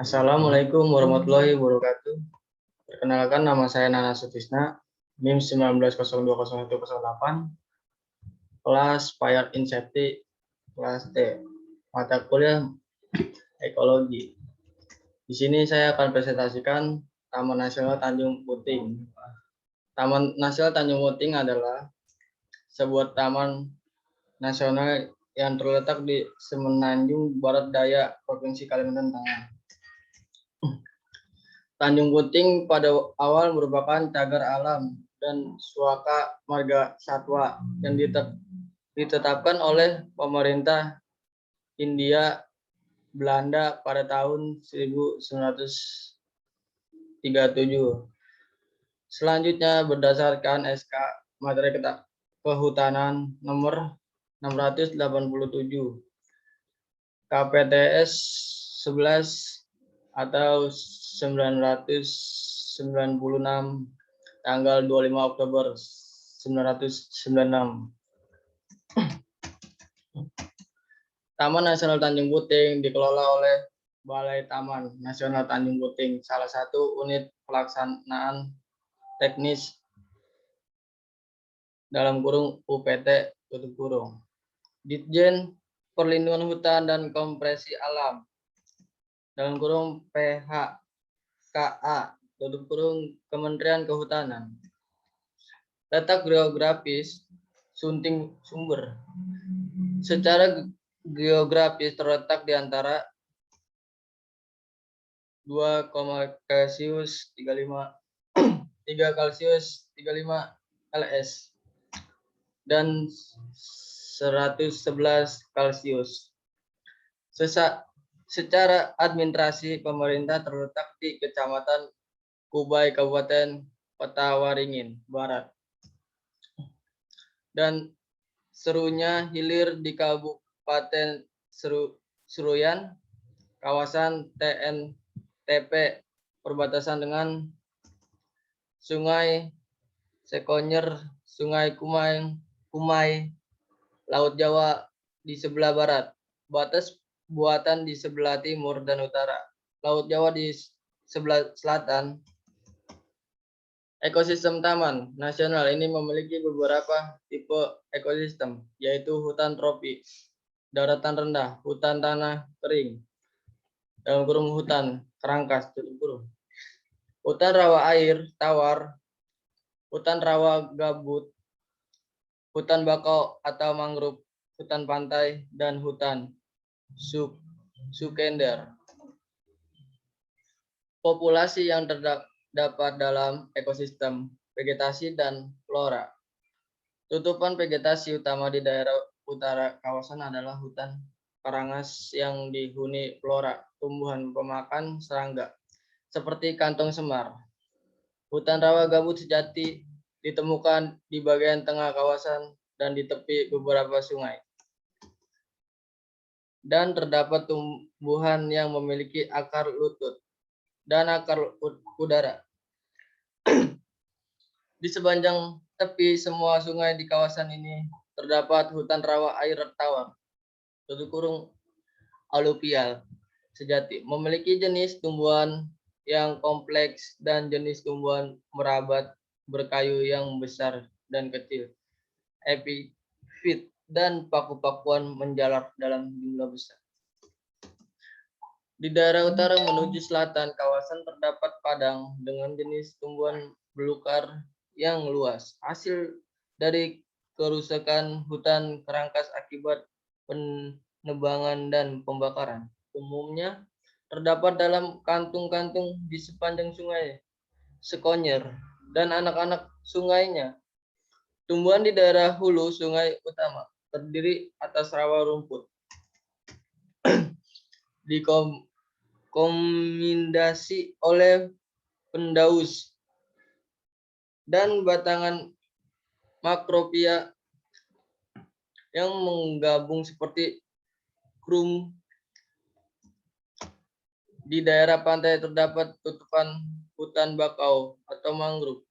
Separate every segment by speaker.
Speaker 1: Assalamualaikum warahmatullahi wabarakatuh. Perkenalkan, nama saya Nana Sutisna, NIM 19020108, kelas Fire in Safety, kelas T, mata kuliah ekologi. Di sini saya akan presentasikan Taman Nasional Tanjung Puting. Taman Nasional Tanjung Puting adalah sebuah taman nasional yang terletak di Semenanjung Barat Daya, Provinsi Kalimantan Tengah. Tanjung Puting pada awal merupakan cagar alam dan suaka marga satwa yang ditetapkan oleh pemerintah Hindia Belanda pada tahun 1937. Selanjutnya berdasarkan SK Materi Kehutanan nomor 687 KPTS 11 atau 996 tanggal 25 Oktober 1996. Taman Nasional Tanjung Puting dikelola oleh Balai Taman Nasional Tanjung Puting, salah satu unit pelaksanaan teknis (UPT) Ditjen Perlindungan Hutan dan Konservasi Alam (PHKA) Kementerian Kehutanan. Letak geografis Sunting Sumber. Secara geografis terletak di antara 2, Celsius 35 3 Celsius 35 LS dan 111 Celsius. Secara administrasi pemerintah terletak di Kecamatan Kubai, Kabupaten Petawaringin Barat, dan serunya hilir di Kabupaten Seruyan, kawasan TNTP perbatasan dengan Sungai Sekonyer, Sungai Kumai, Laut Jawa di sebelah barat, batas buatan di sebelah timur dan utara, Laut Jawa di sebelah selatan. Ekosistem Taman Nasional ini memiliki beberapa tipe ekosistem, yaitu hutan tropis, daratan rendah, hutan tanah kering, hutan kerangkas, hutan rawa air tawar, hutan rawa gabut, hutan bakau atau mangrove, hutan pantai, dan hutan sukender. Populasi yang terdapat dalam ekosistem, vegetasi, dan flora. Tutupan vegetasi utama di daerah utara kawasan adalah hutan karangas yang dihuni flora, tumbuhan pemakan serangga, seperti kantong semar. Hutan rawa gabut sejati ditemukan di bagian tengah kawasan dan di tepi beberapa sungai. Dan terdapat tumbuhan yang memiliki akar lutut dan akar udara. Di sepanjang tepi semua sungai di kawasan ini terdapat hutan rawa air tawar, aluvial sejati, memiliki jenis tumbuhan yang kompleks dan jenis tumbuhan merabat berkayu yang besar dan kecil, epifit, dan paku-pakuan menjalar dalam jumlah besar. Di daerah utara menuju selatan kawasan terdapat padang dengan jenis tumbuhan belukar yang luas, hasil dari kerusakan hutan kerangkas akibat penebangan dan pembakaran. Umumnya terdapat dalam kantung-kantung di sepanjang sungai Sekonyer dan anak-anak sungainya. Tumbuhan di daerah hulu sungai utama terdiri atas rawa rumput. Dikomendasi oleh pendaus dan batangan makropia yang menggabung seperti krum. Di daerah pantai terdapat tutupan hutan bakau atau mangrove,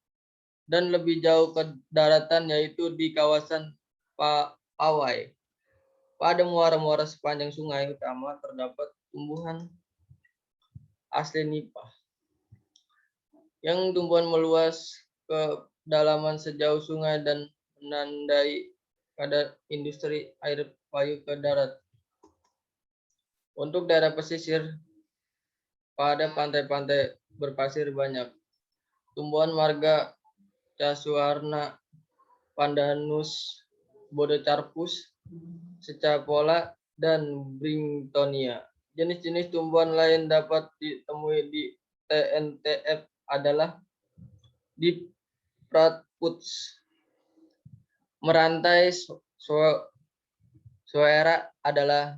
Speaker 1: dan lebih jauh ke daratan yaitu di kawasan Pawai. Pada muara-muara sepanjang sungai utama terdapat tumbuhan asli nipah. Yang tumbuhan meluas ke dalaman sejauh sungai dan menandai kadar industri air payu ke darat. Untuk daerah pesisir, pada pantai-pantai berpasir banyak. Tumbuhan marga Casuarna, Pandanus, Bodocarpus, Scapola, dan Bringtonia. Jenis-jenis tumbuhan lain dapat ditemui di TNTF adalah Dipratputs, merantai Soera adalah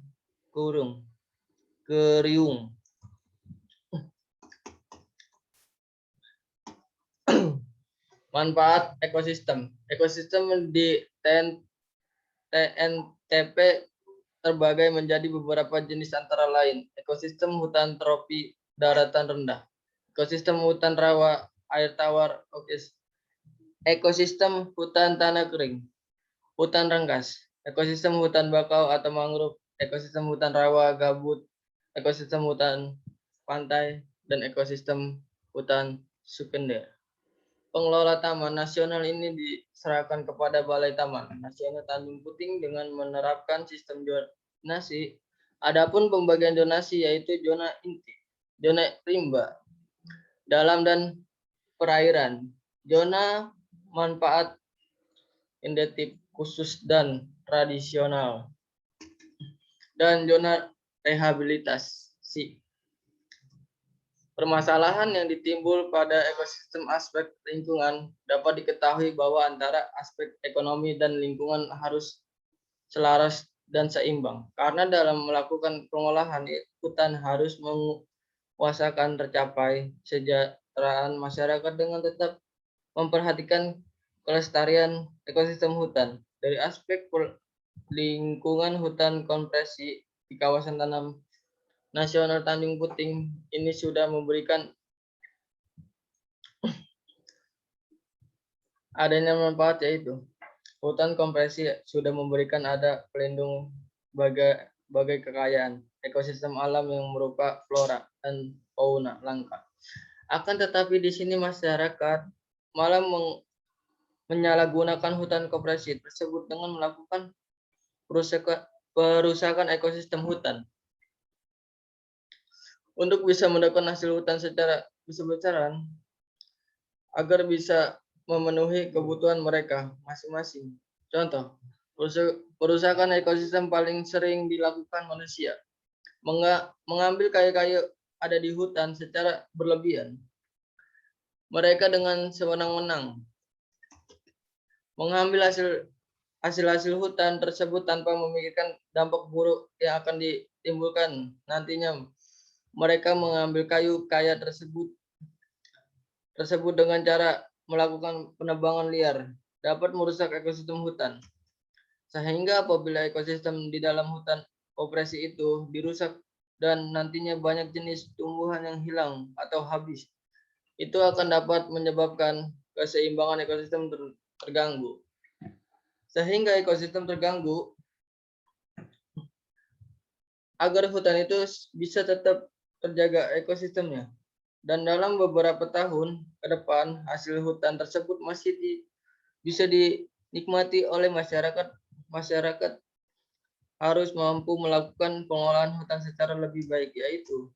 Speaker 1: keriung. Manfaat ekosistem. Ekosistem di TNTP terbagi menjadi beberapa jenis antara lain ekosistem hutan tropi daratan rendah, ekosistem hutan rawa air tawar, ekosistem hutan tanah kering, hutan renggas, ekosistem hutan bakau atau mangrove, ekosistem hutan rawa gabut, ekosistem hutan pantai, dan ekosistem hutan sekunder. Pengelola Taman Nasional ini diserahkan kepada Balai Taman Nasional Tanjung Puting dengan menerapkan sistem zonasi. Adapun pembagian zonasi yaitu zona inti, zona rimba, dalam dan perairan, zona manfaat endemik khusus dan tradisional, dan zona rehabilitasi. Permasalahan yang ditimbul pada ekosistem aspek lingkungan dapat diketahui bahwa antara aspek ekonomi dan lingkungan harus selaras dan seimbang. Karena dalam melakukan pengolahan hutan harus menguasakan tercapai kesejahteraan masyarakat dengan tetap memperhatikan kelestarian ekosistem hutan. Dari aspek lingkungan hutan konversi di kawasan tanam Nasional Tanjung Puting ini sudah memberikan adanya manfaat, yaitu hutan konversi sudah memberikan ada pelindung bagai kekayaan ekosistem alam yang merupakan flora dan fauna langka. Akan tetapi di sini masyarakat malah menyalahgunakan hutan konversi tersebut dengan melakukan perusakan ekosistem hutan. Untuk bisa mendapatkan hasil hutan secara besar-besaran agar bisa memenuhi kebutuhan mereka masing-masing. Contoh, perusakan ekosistem paling sering dilakukan manusia. Mengambil kayu-kayu ada di hutan secara berlebihan. Mereka dengan sewenang-wenang mengambil hasil hutan tersebut tanpa memikirkan dampak buruk yang akan ditimbulkan nantinya. Mereka mengambil kayu kaya tersebut dengan cara melakukan penebangan liar dapat merusak ekosistem hutan. Sehingga apabila ekosistem di dalam hutan operasi itu dirusak dan nantinya banyak jenis tumbuhan yang hilang atau habis, itu akan dapat menyebabkan keseimbangan ekosistem terganggu. Sehingga ekosistem terganggu, agar hutan itu bisa tetap terjaga ekosistemnya. Dan dalam beberapa tahun ke depan, hasil hutan tersebut masih bisa dinikmati oleh masyarakat. Masyarakat harus mampu melakukan pengolahan hutan secara lebih baik, yaitu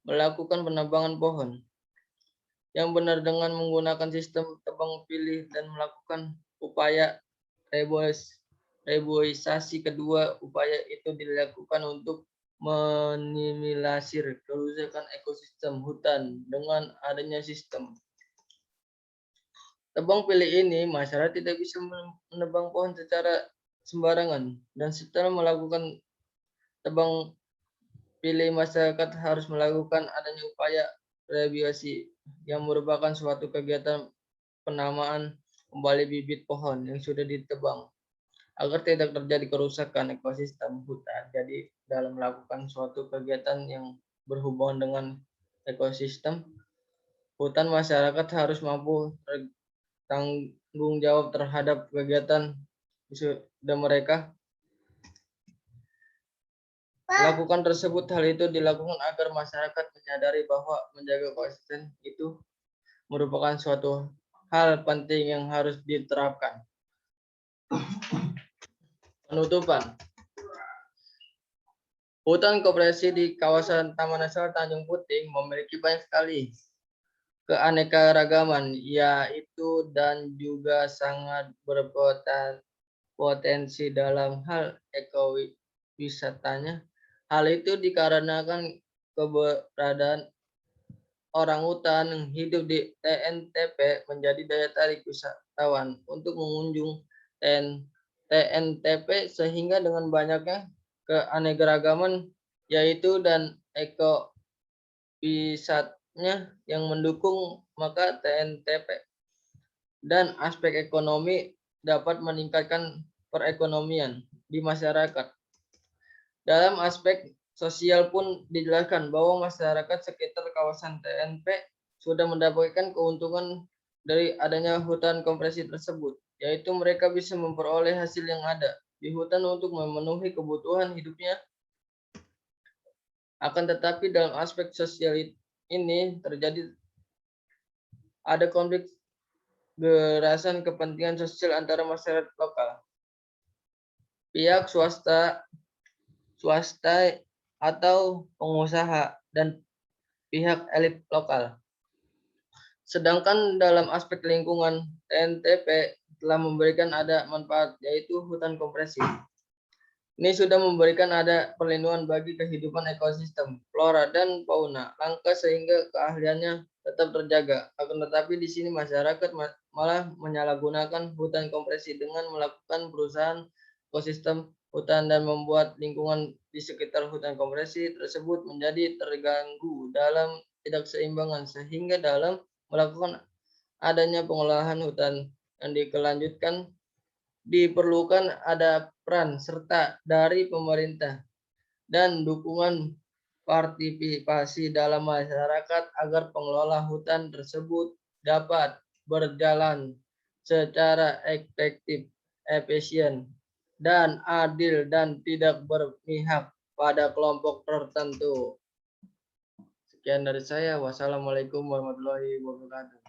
Speaker 1: melakukan penebangan pohon yang benar dengan menggunakan sistem tebang pilih dan melakukan upaya reboisasi. Kedua upaya itu dilakukan untuk minimalisir kerusakan ekosistem hutan dengan adanya sistem tebang pilih ini. Masyarakat tidak bisa menebang pohon secara sembarangan, dan setelah melakukan tebang pilih masyarakat harus melakukan adanya upaya rehabilitasi yang merupakan suatu kegiatan penamaan kembali bibit pohon yang sudah ditebang agar tidak terjadi kerusakan ekosistem hutan. Jadi dalam melakukan suatu kegiatan yang berhubungan dengan ekosistem hutan, masyarakat harus mampu tanggung jawab terhadap kegiatan sudah mereka Melakukan tersebut, hal itu dilakukan agar masyarakat menyadari bahwa menjaga konsisten itu merupakan suatu hal penting yang harus diterapkan. Penutupan. Hutan koperasi di kawasan Taman Nasional Tanjung Puting memiliki banyak sekali keanekaragaman, yaitu dan juga sangat berpotensi dalam hal ekowisatanya. Hal itu dikarenakan keberadaan orang hutan yang hidup di TNTP menjadi daya tarik wisatawan untuk mengunjung TNTP, sehingga dengan banyaknya keanekaragaman yaitu dan ekowisatanya yang mendukung, maka TNTP dan aspek ekonomi dapat meningkatkan perekonomian di masyarakat. Dalam aspek sosial pun dijelaskan bahwa masyarakat sekitar kawasan TNP sudah mendapatkan keuntungan dari adanya hutan konversi tersebut, yaitu mereka bisa memperoleh hasil yang ada di hutan untuk memenuhi kebutuhan hidupnya. Akan tetapi dalam aspek sosial ini terjadi ada konflik gerasan kepentingan sosial antara masyarakat lokal, pihak swasta atau pengusaha, dan pihak elit lokal. Sedangkan dalam aspek lingkungan, TNTP telah memberikan ada manfaat, yaitu hutan konversi. Ini sudah memberikan ada perlindungan bagi kehidupan ekosistem, flora dan fauna langka sehingga keahliannya tetap terjaga. Akan tetapi di sini masyarakat malah menyalahgunakan hutan konversi dengan melakukan perusahaan ekosistem hutan dan membuat lingkungan di sekitar hutan konversi tersebut menjadi terganggu dalam tidak seimbangan, sehingga dalam melakukan adanya pengolahan hutan yang dikelanjutkan diperlukan ada peran serta dari pemerintah dan dukungan partisipasi dalam masyarakat agar pengelola hutan tersebut dapat berjalan secara efektif, efisien, dan adil dan tidak berpihak pada kelompok tertentu. Sekian dari saya. Wassalamualaikum warahmatullahi wabarakatuh.